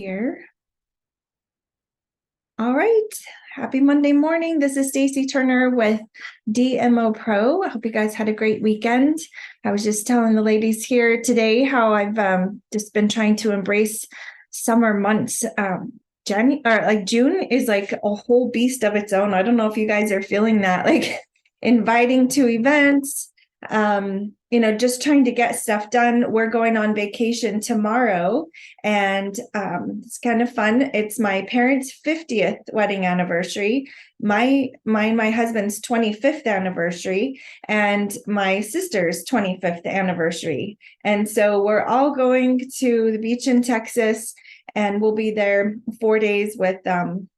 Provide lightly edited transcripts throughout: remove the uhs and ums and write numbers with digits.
Here. All right. Happy Monday morning. This is Stacy Turner with DMOpro. I hope you guys had a great weekend. I was just telling the ladies here today how I've just been trying to embrace summer months. June is like a whole beast of its own. I don't know if you guys are feeling that, like inviting to events, just trying to get stuff done. We're going on vacation tomorrow, and it's kind of fun. It's my parents' 50th wedding anniversary, my husband's 25th anniversary, and my sister's 25th anniversary. And so we're all going to the beach in Texas, and we'll be there 4 days with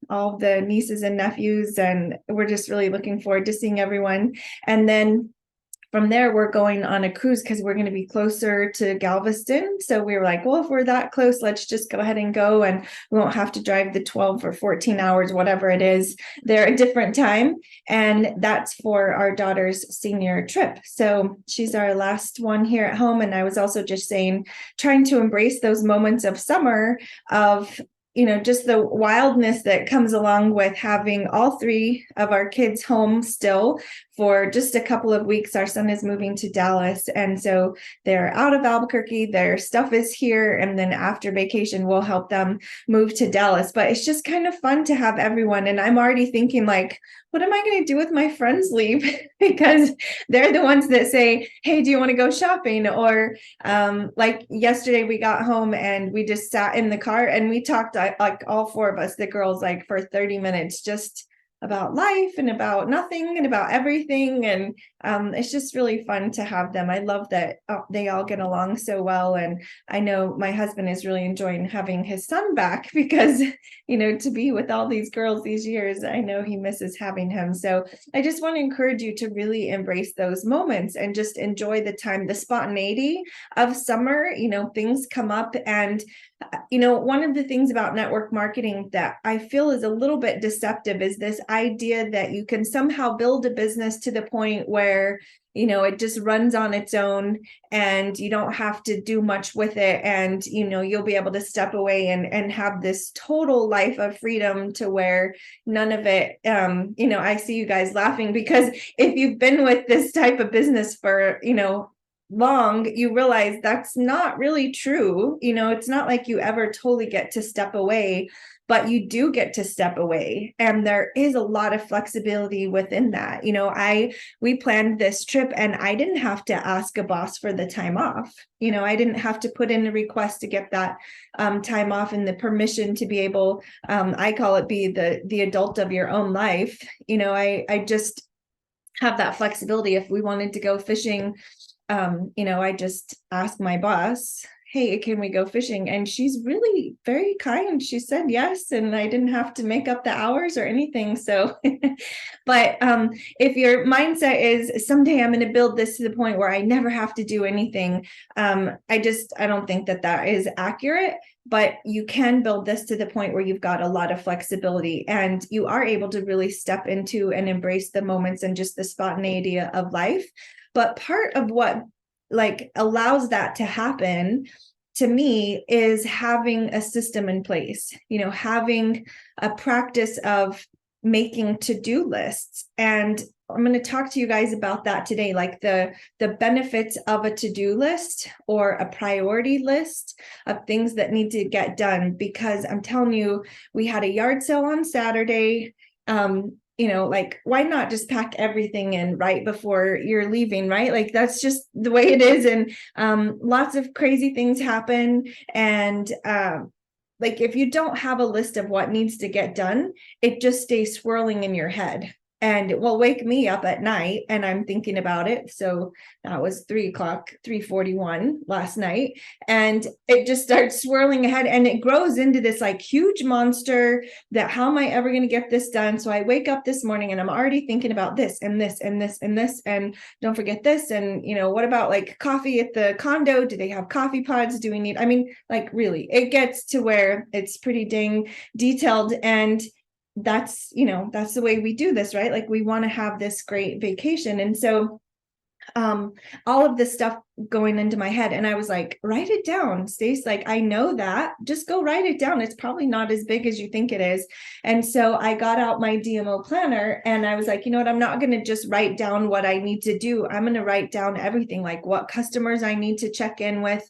all the nieces and nephews, and we're just really looking forward to seeing everyone. And then from there, we're going on a cruise because we're going to be closer to Galveston. So we were like, well, if we're that close, let's just go ahead and go, and we won't have to drive the 12 or 14 hours, whatever it is, there a different time. And that's for our daughter's senior trip. So she's our last one here at home. And I was also just saying, trying to embrace those moments of summer of just the wildness that comes along with having all three of our kids home still for just a couple of weeks. Our son is moving to Dallas, and so they're out of Albuquerque. Their stuff is here, and then after vacation, we'll help them move to Dallas. But it's just kind of fun to have everyone, and I'm already thinking, like, what am I going to do with my friends' leave? Because they're the ones that say, hey, do you want to go shopping? Or like yesterday we got home and we just sat in the car and we talked, like all four of us, the girls, like for 30 minutes, just about life and about nothing and about everything. And it's just really fun to have them. I love that they all get along so well. And I know my husband is really enjoying having his son back because, to be with all these girls these years, I know he misses having him. So I just want to encourage you to really embrace those moments and just enjoy the time, the spontaneity of summer. Things come up, and one of the things about network marketing that I feel is a little bit deceptive is this idea that you can somehow build a business to the point where, it just runs on its own and you don't have to do much with it. And, you'll be able to step away and have this total life of freedom to where none of it, I see you guys laughing because if you've been with this type of business for, long, you realize that's not really true. It's not like you ever totally get to step away, but you do get to step away, and there is a lot of flexibility within that. We planned this trip and I didn't have to ask a boss for the time off. I didn't have to put in a request to get that time off and the permission to be able, I call it, be the adult of your own life. I just have that flexibility. If we wanted to go fishing, I just asked my boss, hey, can we go fishing? And she's really very kind. She said yes, and I didn't have to make up the hours or anything. So, but if your mindset is someday I'm going to build this to the point where I never have to do anything, I don't think that is accurate. But you can build this to the point where you've got a lot of flexibility and you are able to really step into and embrace the moments and just the spontaneity of life. But part of what allows that to happen to me is having a system in place, having a practice of making to-do lists. And I'm going to talk to you guys about that today, like the benefits of a to-do list or a priority list of things that need to get done. Because I'm telling you, we had a yard sale on Saturday. Why not just pack everything in right before you're leaving, right? That's just the way it is. And lots of crazy things happen. And if you don't have a list of what needs to get done, it just stays swirling in your head. And it will wake me up at night and I'm thinking about it. So that was 3:41 last night. And it just starts swirling ahead and it grows into this huge monster that how am I ever going to get this done? So I wake up this morning and I'm already thinking about this and this and this and this. And don't forget this. And, what about coffee at the condo? Do they have coffee pods? Do we need, really, it gets to where it's pretty dang detailed. And that's the way we do this, right? We want to have this great vacation. And so all of this stuff going into my head. And I was like, write it down, Stace. Like, I know that. Just go write it down. It's probably not as big as you think it is. And so I got out my DMO planner and I was like, you know what? I'm not going to just write down what I need to do. I'm going to write down everything, like what customers I need to check in with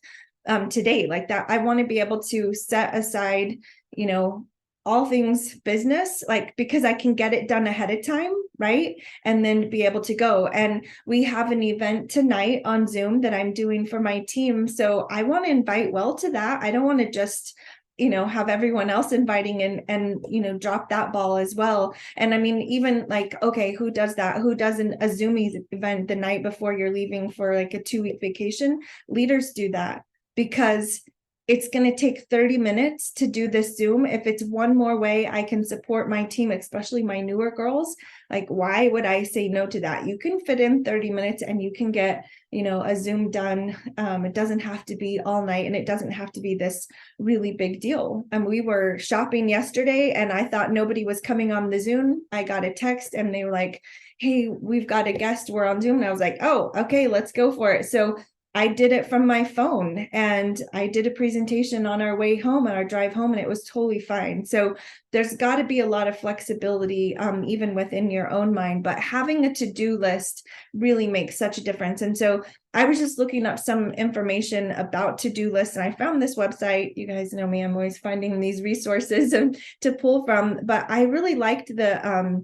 today, like that. I want to be able to set aside, you know, all things business, like, because I can get it done ahead of time, right? And then be able to go. And we have an event tonight on Zoom that I'm doing for my team. So I want to invite Will to that. I don't want to just, you know, have everyone else inviting and, you know, drop that ball as well. And I mean, even like, okay, who does that? Who does a Zoom event the night before you're leaving for like a 2-week vacation? Leaders do that because it's going to take 30 minutes to do this Zoom. If it's one more way I can support my team, especially my newer girls, like, why would I say no to that? You can fit in 30 minutes and you can get, you know, a Zoom done. It doesn't have to be all night and it doesn't have to be this really big deal. And we were shopping yesterday and I thought nobody was coming on the Zoom. I got a text and they were like, hey, we've got a guest, we're on Zoom. And I was like, oh, okay, let's go for it. So I did it from my phone and I did a presentation on our way home, on our drive home, and it was totally fine. So there's got to be a lot of flexibility, even within your own mind, but having a to-do list really makes such a difference. And so I was just looking up some information about to-do lists and I found this website. You guys know me, I'm always finding these resources to pull from, but I really liked the,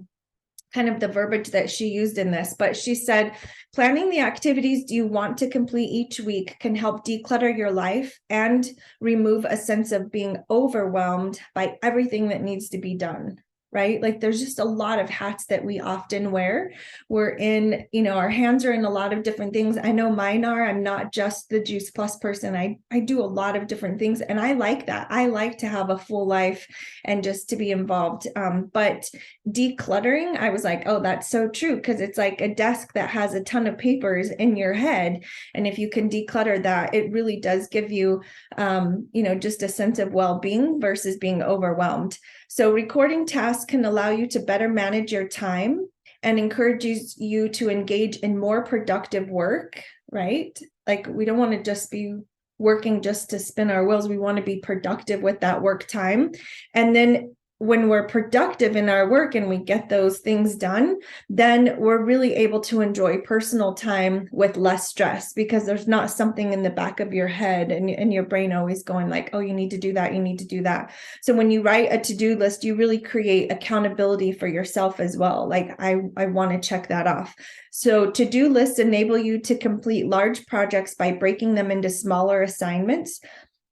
kind of the verbiage that she used in this, but she said, planning the activities you want to complete each week can help declutter your life and remove a sense of being overwhelmed by everything that needs to be done. Right? Like there's just a lot of hats that we often wear. We're in, you know, our hands are in a lot of different things. I know mine are. I'm not just the Juice Plus person. I do a lot of different things and I like that. I like to have a full life and just to be involved. But decluttering, I was like, oh, that's so true. Because it's like a desk that has a ton of papers in your head. And if you can declutter that, it really does give you, you know, just a sense of well-being versus being overwhelmed. So recording tasks can allow you to better manage your time and encourages you to engage in more productive work, right? Like we don't want to just be working just to spin our wheels. We want to be productive with that work time. And then when we're productive in our work and we get those things done, then we're really able to enjoy personal time with less stress because there's not something in the back of your head and your brain always going like, oh, you need to do that, you need to do that. So when you write a to-do list, you really create accountability for yourself as well. Like I want to check that off. So to-do lists enable you to complete large projects by breaking them into smaller assignments,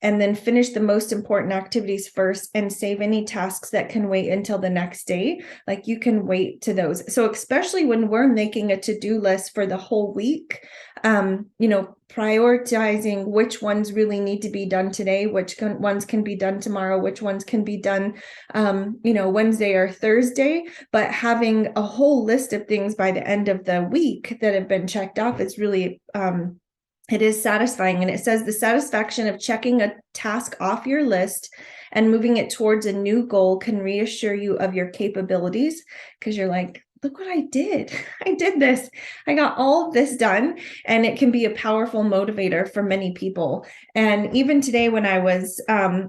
and then finish the most important activities first and save any tasks that can wait until the next day. Like you can wait to those. So especially when we're making a to-do list for the whole week, you know, prioritizing which ones really need to be done today, which ones can be done tomorrow, which ones can be done, you know, Wednesday or Thursday, but having a whole list of things by the end of the week that have been checked off is really, it is satisfying. And it says the satisfaction of checking a task off your list and moving it towards a new goal can reassure you of your capabilities because you're like, look what I did. I did this. I got all of this done. And it can be a powerful motivator for many people. And even today when I was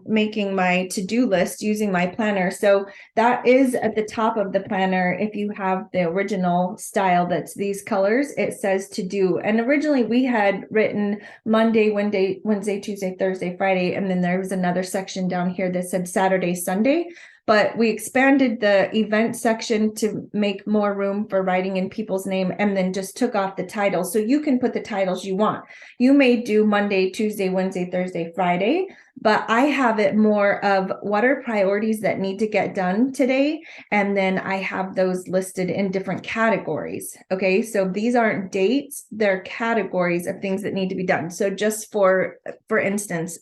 making my to-do list using my planner, so that is at the top of the planner. If you have the original style that's these colors, it says to do. And originally we had written Monday, Wednesday, Tuesday, Thursday, Friday. And then there was another section down here that said Saturday, Sunday. But we expanded the event section to make more room for writing in people's name and then just took off the titles. So you can put the titles you want. You may do Monday, Tuesday, Wednesday, Thursday, Friday, but I have it more of what are priorities that need to get done today. And then I have those listed in different categories. Okay, so these aren't dates, they're categories of things that need to be done. So just for instance,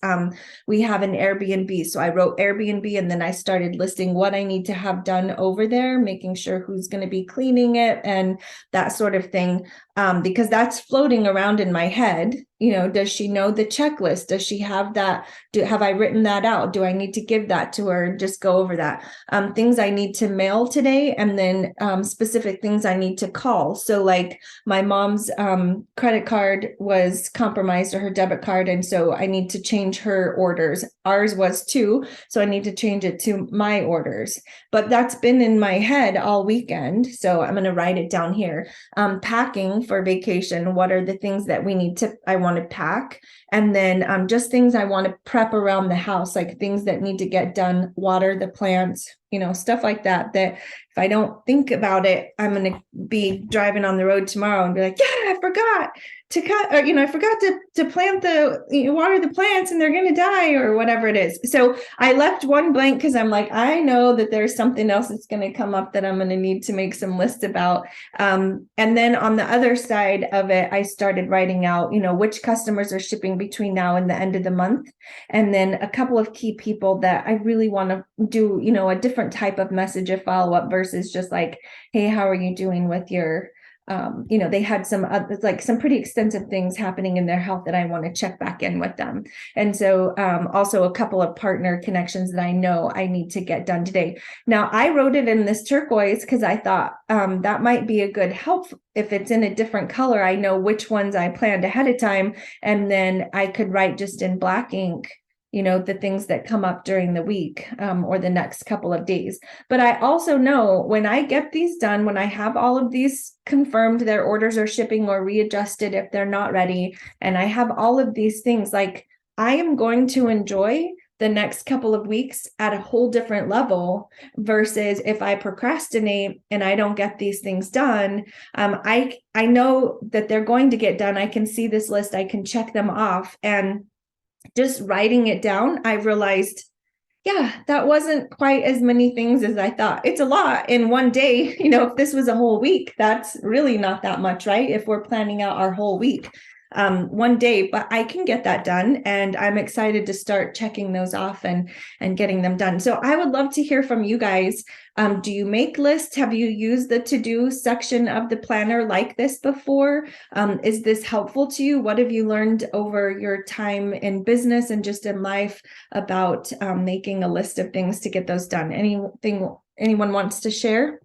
we have an Airbnb. So I wrote Airbnb and then I started listing what I need to have done over there, making sure who's going to be cleaning it and that sort of thing, because that's floating around in my head. does she know the checklist? Does she have that? Have I written that out? Do I need to give that to her and just go over that? Things I need to mail today, and then specific things I need to call. So like my mom's credit card was compromised, or her debit card. And so I need to change her orders. Ours was too. So I need to change it to my orders. But that's been in my head all weekend. So I'm going to write it down here. Packing for vacation. What are the things that I want to pack? And then just things I want to prep around the house, like things that need to get done, water the plants, stuff like that, that if I don't think about it, I'm going to be driving on the road tomorrow and be like, yeah, I forgot to cut, or, I forgot to plant water the plants and they're going to die or whatever it is. So I left one blank because I'm like, I know that there's something else that's going to come up that I'm going to need to make some list about. And then on the other side of it, I started writing out, which customers are shipping between now and the end of the month. And then a couple of key people that I really want to do, a different type of message of follow-up versus just like, hey, how are you doing with your they had some pretty extensive things happening in their health that I want to check back in with them. And so also a couple of partner connections that I know I need to get done today. Now I wrote it in this turquoise because I thought that might be a good help. If it's in a different color, I know which ones I planned ahead of time. And then I could write just in black ink the things that come up during the week or the next couple of days. But I also know when I get these done, when I have all of these confirmed, their orders are shipping or readjusted if they're not ready, and I have all of these things, like I am going to enjoy the next couple of weeks at a whole different level versus if I procrastinate and I don't get these things done. I know that they're going to get done. I can see this list, I can check them off, and just writing it down, I realized, yeah, that wasn't quite as many things as I thought. It's a lot in one day. If this was a whole week, that's really not that much, right? If we're planning out our whole week, one day, but I can get that done. And I'm excited to start checking those off and getting them done. So I would love to hear from you guys. Do you make lists? Have you used the to-do section of the planner like this before? Is this helpful to you? What have you learned over your time in business and just in life about making a list of things to get those done? Anything anyone wants to share?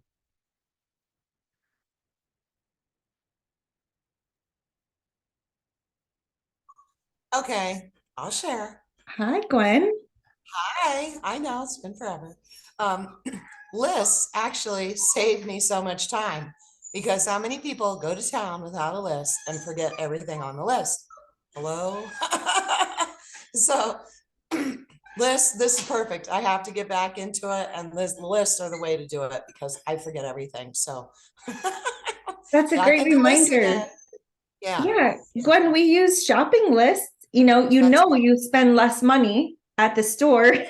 Okay, I'll share. Hi, Gwen. Hi, I know it's been forever. Um, Lists actually saved me so much time because how many people go to town without a list and forget everything on the list? Hello? So this is perfect. I have to get back into it, and this lists are the way to do it because I forget everything. So That's a back great in the list reminder. again. Yeah, Yeah, yeah. Gwen, we use shopping lists. That's You spend less money at the store if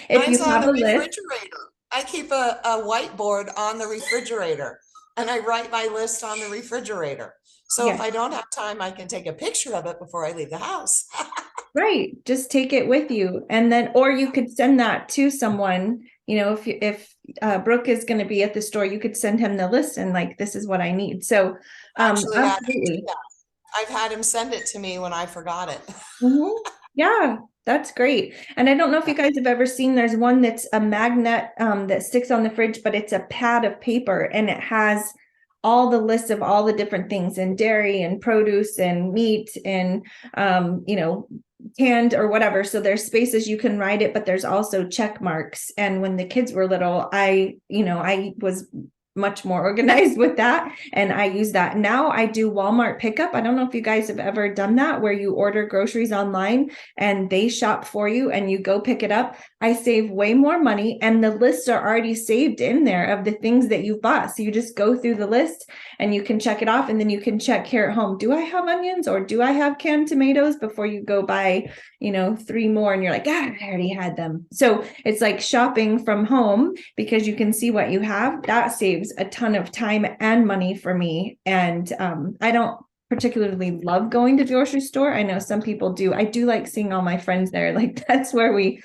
you Mine's on have the a list. refrigerator. I keep a whiteboard on the refrigerator and I write my list on the refrigerator. So if Yeah, I don't have time, I can take a picture of it before I leave the house. right. Just take it with you. And then, or you could send that to someone, if Brooke is going to be at the store, you could send him the list and like, this is what I need. So, Actually, I do absolutely. that. I've had him send it to me when I forgot it. Mhm. Yeah, that's great. And I don't know if you Yeah. guys have ever seen, there's one that's a magnet that sticks on the fridge, but it's a pad of paper and it has all the lists of all the different things in dairy and produce and meat and canned or whatever. So there's spaces you can write it, but there's also check marks. And when the kids were little, I was much more organized with that. And I use that. Now I do Walmart pickup. I don't know if you guys have ever done that where you order groceries online and they shop for you and you go pick it up. I save way more money and the lists are already saved in there of the things that you bought. So you just go through the list and you can check it off and then you can check here at home. Do I have onions or do I have canned tomatoes before you go buy, 3 more and you're like, I already had them. So it's like shopping from home because you can see what you have. That saves a ton of time and money for me. And I don't particularly love going to the grocery store. I know some people do. I do like seeing all my friends there. Like that's where we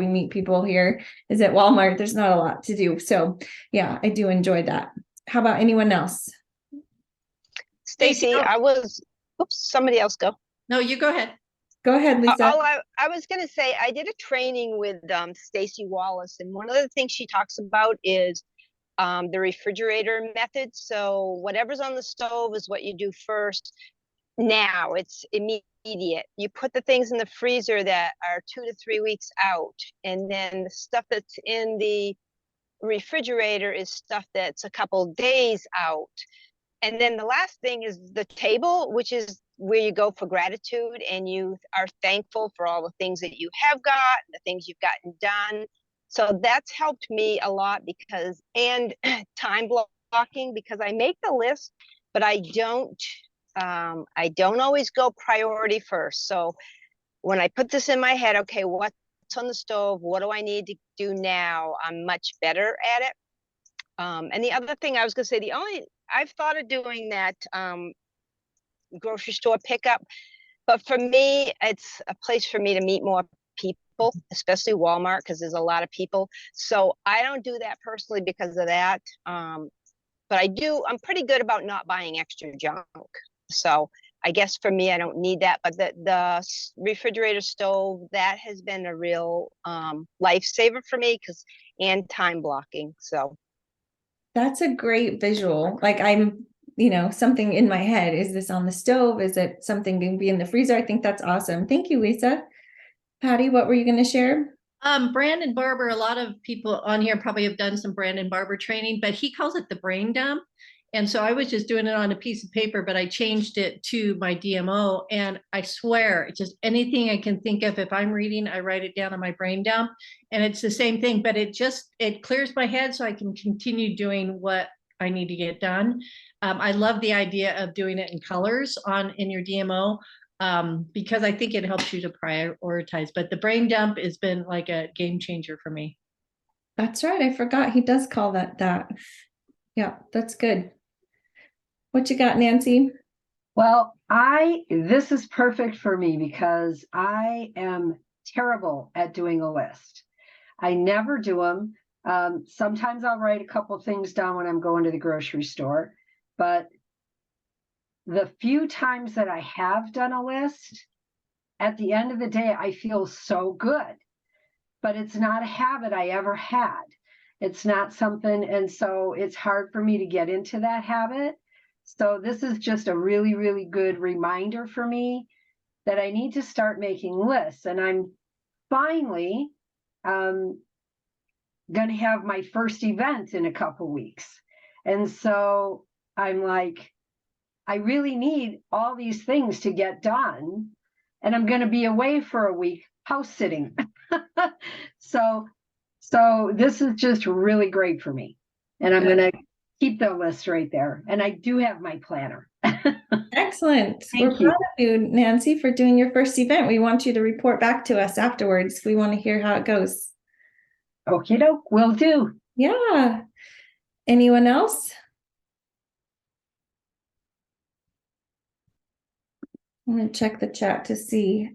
meet people here is at Walmart. There's not a lot to do. So yeah, I do enjoy that. How about anyone else? Stacy, oops, somebody else go. No, you go ahead. Go ahead, Lisa. I was going to say, I did a training with Stacy Wallace, and one of the things she talks about is the refrigerator method. So whatever's on the stove is what you do first. Now it's immediate. You put the things in the freezer that are 2 to 3 weeks out, and then the stuff that's in the refrigerator is stuff that's a couple days out. And then the last thing is the table, which is where you go for gratitude and you are thankful for all the things that you have got, the things you've gotten done. So that's helped me a lot because, and time blocking, because I make the list, but I don't always go priority first. So when I put this in my head, okay, what's on the stove? What do I need to do now? I'm much better at it. And the other thing I was going to say, I've thought of doing that grocery store pickup, but for me, it's a place for me to meet more people, especially Walmart, because there's a lot of people. So I don't do that personally because of that. But I'm pretty good about not buying extra junk. So I guess for me, I don't need that. But the refrigerator stove, that has been a real lifesaver for me and time blocking. So. That's a great visual. Like something in my head. Is this on the stove? Is it something to be in the freezer? I think that's awesome. Thank you, Lisa. Patty, what were you going to share? Brandon Barber, a lot of people on here probably have done some Brandon Barber training, but he calls it the brain dump. And so I was just doing it on a piece of paper, but I changed it to my DMO. And I swear, just anything I can think of, if I'm reading, I write it down on my brain dump. And it's the same thing, but it clears my head so I can continue doing what I need to get done. I love the idea of doing it in colors in your DMO. Because I think it helps you to prioritize. But the brain dump has been like a game changer for me. That's right. I forgot he does call that. Yeah, that's good. What you got, Nancy? Well, this is perfect for me because I am terrible at doing a list. I never do them. Sometimes I'll write a couple things down when I'm going to the grocery store, but the few times that I have done a list, at the end of the day, I feel so good, but it's not a habit I ever had. It's not something, and so it's hard for me to get into that habit. So this is just a really, really good reminder for me that I need to start making lists. And I'm finally going to have my first event in a couple weeks. And so I'm like, I really need all these things to get done. And I'm going to be away for a week house sitting. So this is just really great for me. And I'm going to keep the list right there. And I do have my planner. Excellent. Thank We're proud of you, Nancy, for doing your first event. We want you to report back to us afterwards. We want to hear how it goes. Okie doke, will do. Yeah. Anyone else? I'm going to check the chat to see.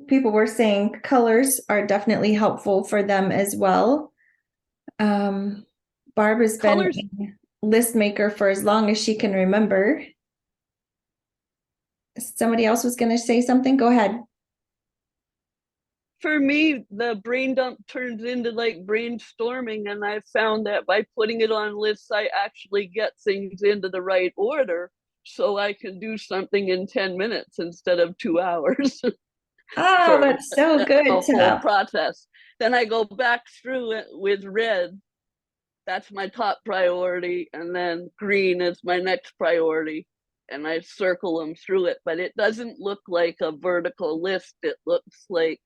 People were saying colors are definitely helpful for them as well. Barb has been a list maker for as long as she can remember. Somebody else was going to say something. Go ahead. For me, the brain dump turns into like brainstorming, and I found that by putting it on lists, I actually get things into the right order, so I can do something in 10 minutes instead of 2 hours. Oh, that's so good. A whole process. Then I go back through it with red. That's my top priority, and then green is my next priority, and I circle them through it. But it doesn't look like a vertical list. It looks like,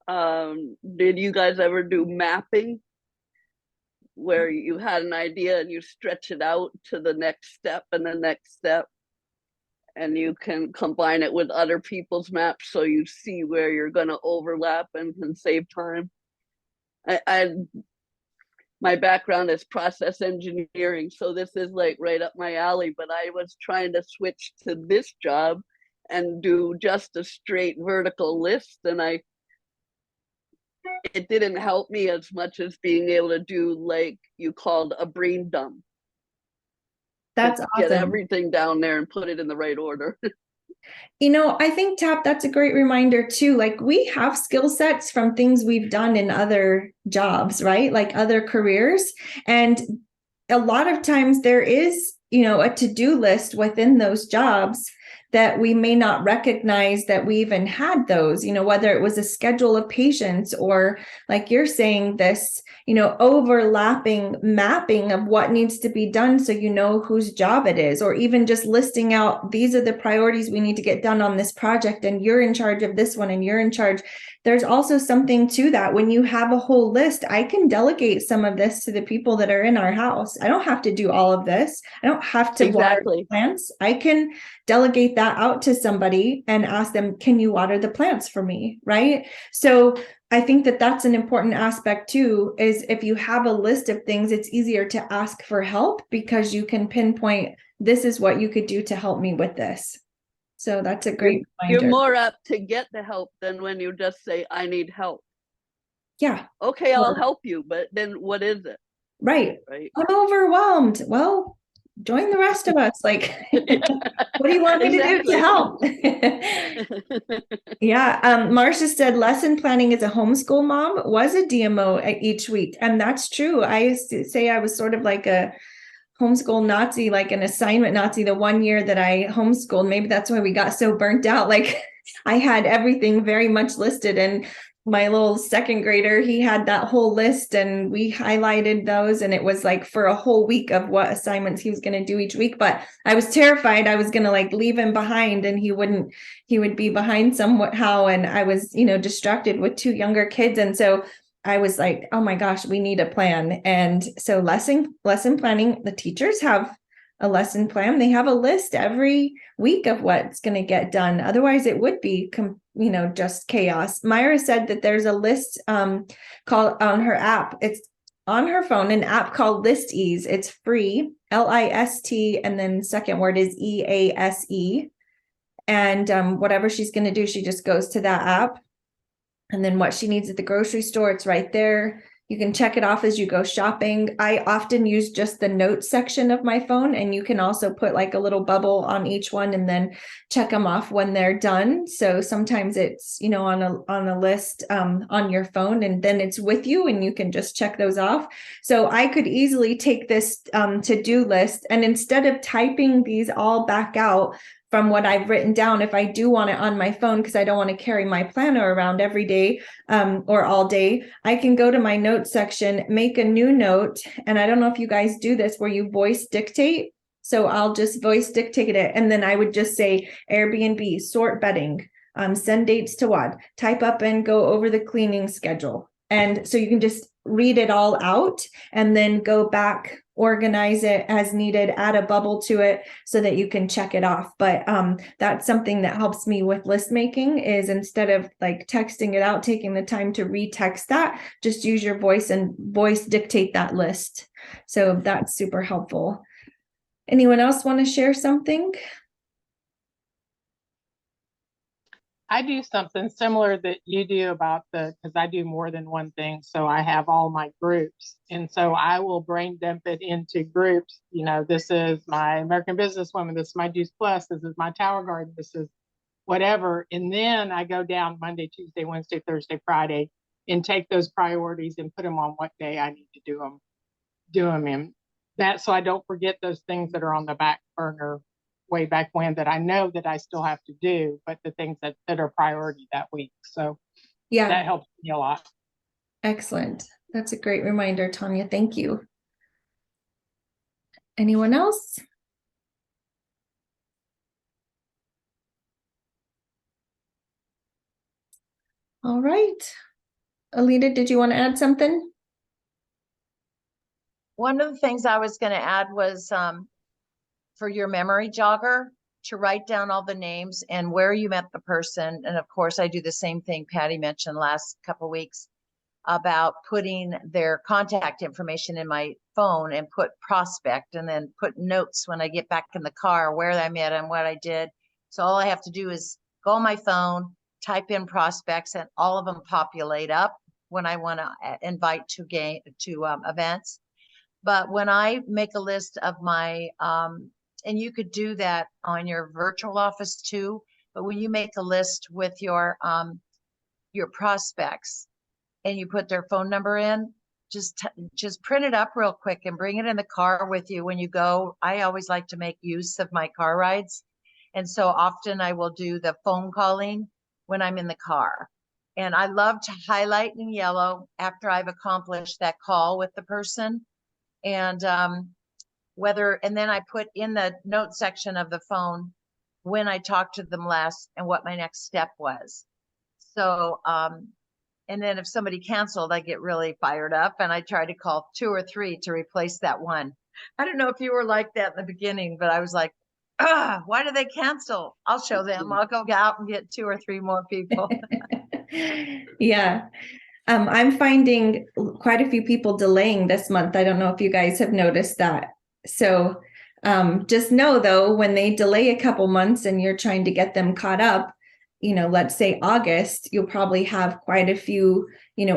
did you guys ever do mapping, where you had an idea and you stretch it out to the next step and the next step, and you can combine it with other people's maps so you see where you're going to overlap and can save time? My background is process engineering, so this is like right up my alley, but I was trying to switch to this job and do just a straight vertical list, and it didn't help me as much as being able to do, like you called, a brain dump. That's awesome. Get everything down there and put it in the right order. I think that's a great reminder too. Like we have skill sets from things we've done in other jobs, right? Like other careers. And a lot of times there is, a to-do list within those jobs that we may not recognize that we even had those, whether it was a schedule of patients or like you're saying, this, overlapping mapping of what needs to be done so whose job it is, or even just listing out, these are the priorities we need to get done on this project, and you're in charge of this one and you're in charge. There's also something to that. When you have a whole list, I can delegate some of this to the people that are in our house. I don't have to do all of this. I don't have to water the plants. I can delegate that out to somebody and ask them, can you water the plants for me? Right? So I think that that's an important aspect too, is if you have a list of things, it's easier to ask for help because you can pinpoint, this is what you could do to help me with this. So that's a great reminder. You're more apt to get the help than when you just say, I need help. Yeah. Okay, I'll help you, but then what is it? Right. I'm overwhelmed. Well, join the rest of us. Like, what do you want me to do to help? Yeah. Marcia said lesson planning as a homeschool mom was a DMO each week. And that's true. I used to say I was sort of like a homeschool Nazi, like an assignment Nazi, the one year that I homeschooled. Maybe that's why we got so burnt out. Like I had everything very much listed, and my little second grader, he had that whole list and we highlighted those. And it was like for a whole week of what assignments he was going to do each week. But I was terrified I was going to like leave him behind and he would be behind somehow. And I was, distracted with two younger kids. And so I was like, oh my gosh, we need a plan. And so lesson planning, the teachers have a lesson plan. They have a list every week of what's going to get done. Otherwise it would be, just chaos. Myra said that there's a list called on her app. It's on her phone, an app called List Ease. It's free, LIST. And then second word is EASE. And whatever she's going to do, she just goes to that app. And then what she needs at the grocery store, it's right there. You can check it off as you go shopping. I often use just the notes section of my phone, and you can also put like a little bubble on each one and then check them off when they're done. So sometimes it's, on a list on your phone, and then it's with you and you can just check those off. So I could easily take this to-do list, and instead of typing these all back out from what I've written down, if I do want it on my phone, because I don't want to carry my planner around every day or all day, I can go to my notes section, make a new note. And I don't know if you guys do this where you voice dictate. So I'll just voice dictate it. And then I would just say Airbnb, sort bedding, send dates to what, type up and go over the cleaning schedule. And so you can just read it all out and then go back, organize it as needed, add a bubble to it so that you can check it off. But that's something that helps me with list making, is instead of like texting it out, taking the time to retext that, just use your voice and voice dictate that list. So that's super helpful. Anyone else want to share something? I do something similar that you do because I do more than one thing. So I have all my groups. And so I will brain dump it into groups. This is my American Businesswoman. This is my Juice Plus. This is my Tower Garden. This is whatever. And then I go down Monday, Tuesday, Wednesday, Thursday, Friday, and take those priorities and put them on what day I need to do them in. That, so I don't forget those things that are on the back burner way back when that I know that I still have to do, but the things that are priority that week. So yeah, that helps me a lot. Excellent. That's a great reminder, Tanya. Thank you. Anyone else? All right. Alita, did you want to add something? One of the things I was going to add was for your memory jogger to write down all the names and where you met the person. And of course, I do the same thing Patty mentioned last couple of weeks about putting their contact information in my phone and put prospect, and then put notes when I get back in the car where I met and what I did. So all I have to do is go on my phone, type in prospects, and all of them populate up when I want to invite to events. But when I make a list of my, and you could do that on your virtual office too, but when you make a list with your prospects and you put their phone number in, just print it up real quick and bring it in the car with you when you go. I always like to make use of my car rides. And so often I will do the phone calling when I'm in the car. And I love to highlight in yellow after I've accomplished that call with the person. And and then I put in the note section of the phone when I talked to them last and what my next step was. So, and then if somebody canceled, I get really fired up and I try to call 2 or 3 to replace that one. I don't know if you were like that in the beginning, but I was like, why did they cancel? I'll show them. I'll go out and get 2 or 3 more people. Yeah. I'm finding quite a few people delaying this month. I don't know if you guys have noticed that. So just know though, when they delay a couple months and you're trying to get them caught up, let's say August, you'll probably have quite a few,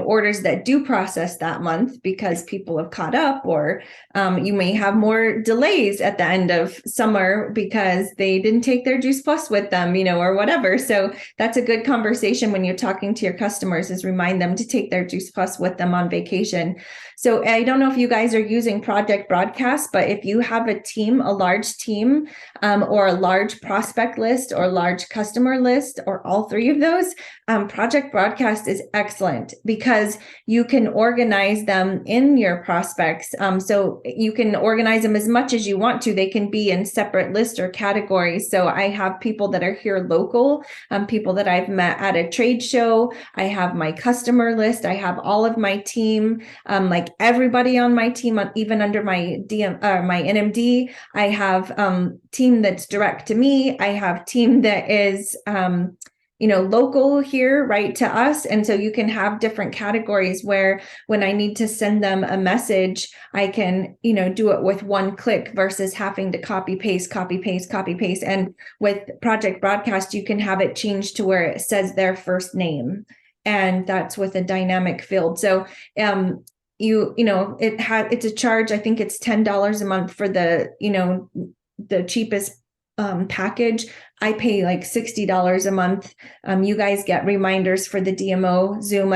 orders that do process that month because people have caught up, or you may have more delays at the end of summer because they didn't take their Juice Plus with them, or whatever. So that's a good conversation when you're talking to your customers, is remind them to take their Juice Plus with them on vacation. So I don't know if you guys are using Project Broadcast, but if you have a team, a large team, or a large prospect list or large customer list, or all 3 of those, Project Broadcast is excellent because you can organize them in your prospects. So you can organize them as much as you want to. They can be in separate lists or categories. So I have people that are here local, people that I've met at a trade show. I have my customer list. I have all of my team, like everybody on my team, even under my my NMD. I have team that's direct to me. I have team that is local here, right to us. And so you can have different categories where when I need to send them a message, I can, do it with one click versus having to copy, paste. And with Project Broadcast, you can have it changed to where it says their first name. And that's with a dynamic field. So, it's a charge. I think it's $10 a month for the cheapest package. I pay like $60 a month. You guys get reminders for the DMO Zoom.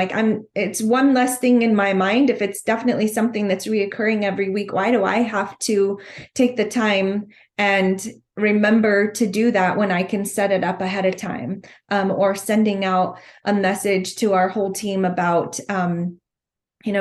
It's one less thing in my mind. If it's definitely something that's reoccurring every week, why do I have to take the time and remember to do that when I can set it up ahead of time? Or sending out a message to our whole team about,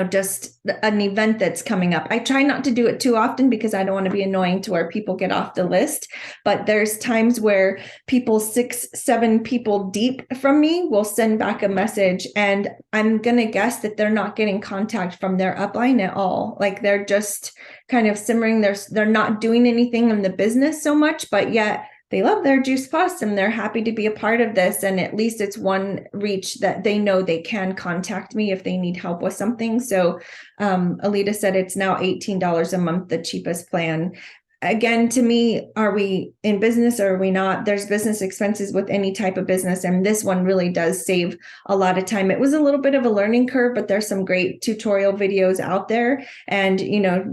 just an event that's coming up. I try not to do it too often because I don't want to be annoying to where people get off the list. But there's times where people 6, 7 people deep from me will send back a message, and I'm going to guess that they're not getting contact from their upline at all. Like they're just kind of simmering. They're not doing anything in the business so much, but yet they love their Juice Plus and they're happy to be a part of this. And at least it's one reach that they know they can contact me if they need help with something. So Alita said it's now $18 a month, the cheapest plan. Again, to me, are we in business or are we not? There's business expenses with any type of business. And this one really does save a lot of time. It was a little bit of a learning curve, but there's some great tutorial videos out there. And,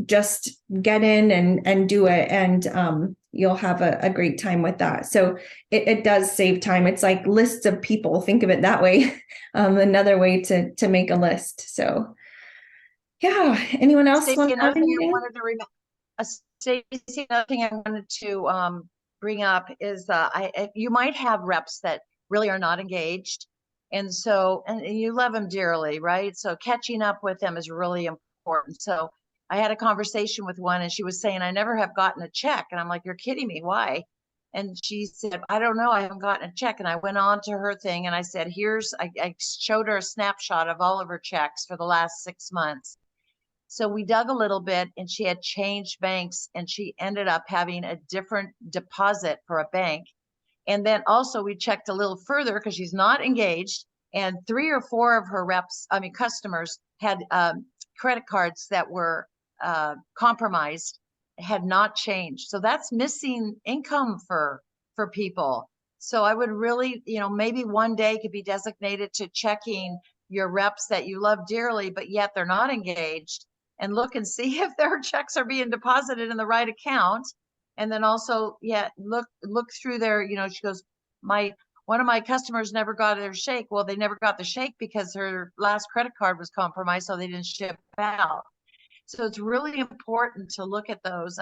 just get in and do it. And you'll have a great time with that. So it does save time. It's like lists of people. Think of it that way. Another way to make a list. So yeah. Anyone else want to add anything? Stacey, another thing I wanted to bring up is you might have reps that really are not engaged. And you love them dearly, right? So catching up with them is really important. So I had a conversation with one and she was saying, I never have gotten a check. And I'm like, you're kidding me. Why? And she said, I don't know. I haven't gotten a check. And I went on to her thing and I said, I showed her a snapshot of all of her checks for the last 6 months. So we dug a little bit and she had changed banks and she ended up having a different deposit for a bank. And then also we checked a little further because she's not engaged, and 3 or 4 of her customers had credit cards that were compromised, had not changed. So that's missing income for people. So I would really, maybe one day could be designated to checking your reps that you love dearly, but yet they're not engaged, and look and see if their checks are being deposited in the right account. And then also, look through their, she goes, one of my customers never got their shake. Well, they never got the shake because her last credit card was compromised, so they didn't ship out. So it's really important to look at those.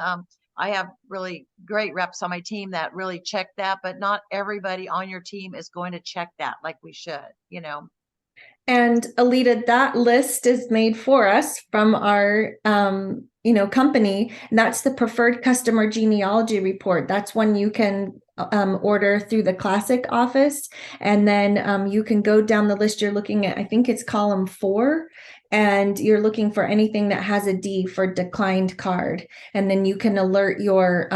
I have really great reps on my team that really check that, but not everybody on your team is going to check that like we should, you know. And Alita, that list is made for us from our, company. And that's the preferred customer genealogy report. That's one you can order through the classic office. And then you can go down the list you're looking at. I think it's column 4. And you're looking for anything that has a D for declined card. And then you can alert your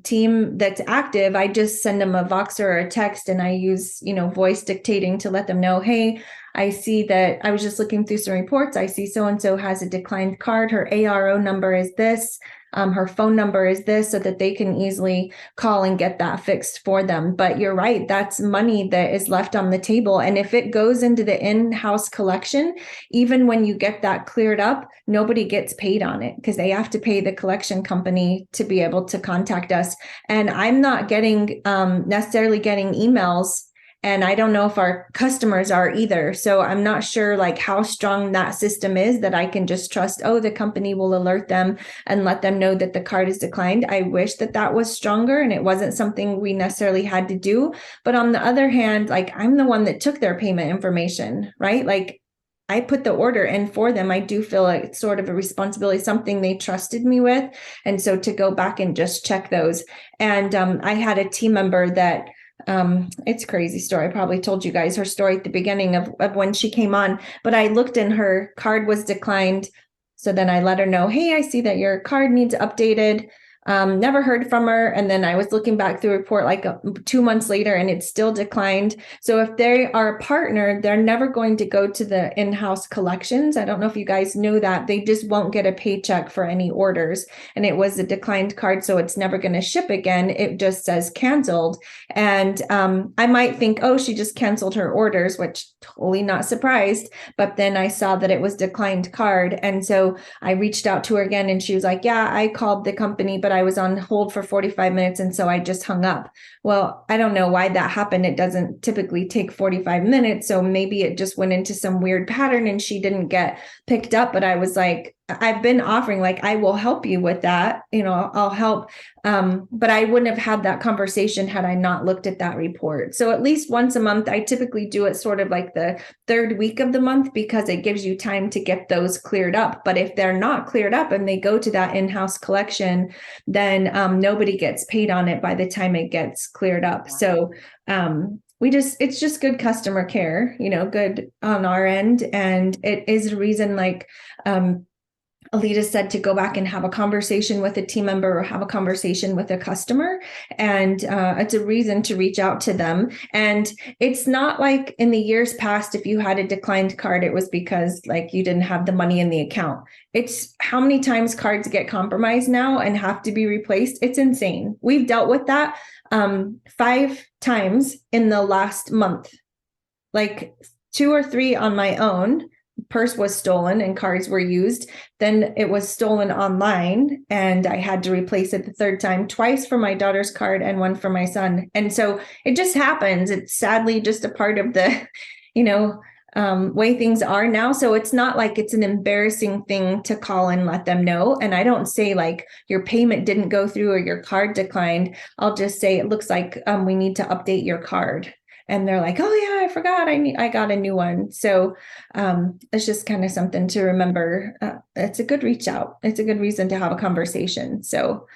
team that's active. I just send them a Voxer or a text, and I use, voice dictating to let them know, hey, I see that I was just looking through some reports. I see so-and-so has a declined card. Her ARO number is this. Her phone number is this, so that they can easily call and get that fixed for them. But you're right, that's money that is left on the table. And if it goes into the in-house collection, even when you get that cleared up, nobody gets paid on it because they have to pay the collection company to be able to contact us. And I'm not getting necessarily getting emails. And I don't know if our customers are either. So I'm not sure like how strong that system is that I can just trust, the company will alert them and let them know that the card is declined. I wish that that was stronger and it wasn't something we necessarily had to do. But on the other hand, like I'm the one that took their payment information, right? Like I put the order in for them. I do feel like it's sort of a responsibility, something they trusted me with. And so to go back and just check those. And I had a team member that it's a crazy story. I probably told you guys her story at the beginning of when she came on, but I looked and her card was declined. So then I let her know, hey, I see that your card needs updated. Never heard from her. And then I was looking back through a report like 2 months later and it's still declined. So if they are a partner, they're never going to go to the in-house collections. I don't know if you guys know that. They just won't get a paycheck for any orders. And it was a declined card, so it's never going to ship again. It just says canceled. And I might think, she just canceled her orders, which totally not surprised. But then I saw that it was declined card. And so I reached out to her again and she was like, yeah, I called the company, but I was on hold for 45 minutes. And so I just hung up. Well, I don't know why that happened. It doesn't typically take 45 minutes. So maybe it just went into some weird pattern and she didn't get picked up. But I was like, I've been offering, like, I will help you with that. I'll help. But I wouldn't have had that conversation had I not looked at that report. So at least once a month, I typically do it sort of like the 3rd week of the month because it gives you time to get those cleared up. But if they're not cleared up and they go to that in-house collection, then nobody gets paid on it by the time it gets cleared up. So it's just good customer care, good on our end. And it is a reason, like, Alita said, to go back and have a conversation with a team member or have a conversation with a customer. And it's a reason to reach out to them. And it's not like in the years past, if you had a declined card, it was because like you didn't have the money in the account. It's how many times cards get compromised now and have to be replaced. It's insane. We've dealt with that 5 times in the last month, like 2 or 3 on my own. Purse was stolen and cards were used. Then it was stolen online and I had to replace it the 3rd time, twice for my daughter's card and 1 for my son. And so it just happens. It's sadly just a part of the, way things are now. So it's not like it's an embarrassing thing to call and let them know. And I don't say like your payment didn't go through or your card declined. I'll just say it looks like we need to update your card. And they're like, oh yeah, I forgot. I got a new one. So it's just kind of something to remember. It's a good reach out. It's a good reason to have a conversation. So,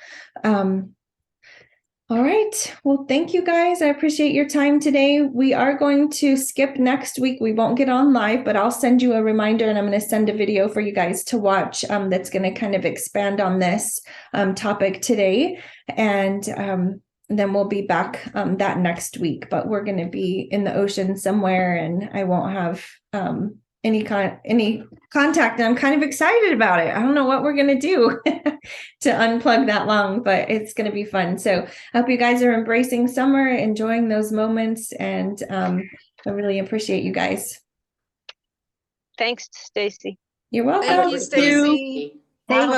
all right. Well, thank you guys. I appreciate your time today. We are going to skip next week. We won't get on live, but I'll send you a reminder and I'm going to send a video for you guys to watch that's going to kind of expand on this topic today. And then we'll be back that next week, but we're going to be in the ocean somewhere and I won't have any contact. And I'm kind of excited about it. I don't know what we're going to do to unplug that long, but it's going to be fun. So I hope you guys are embracing summer, enjoying those moments. And I really appreciate you guys. Thanks, Stacy. You're welcome. Thank you, Stacy. Thank Have a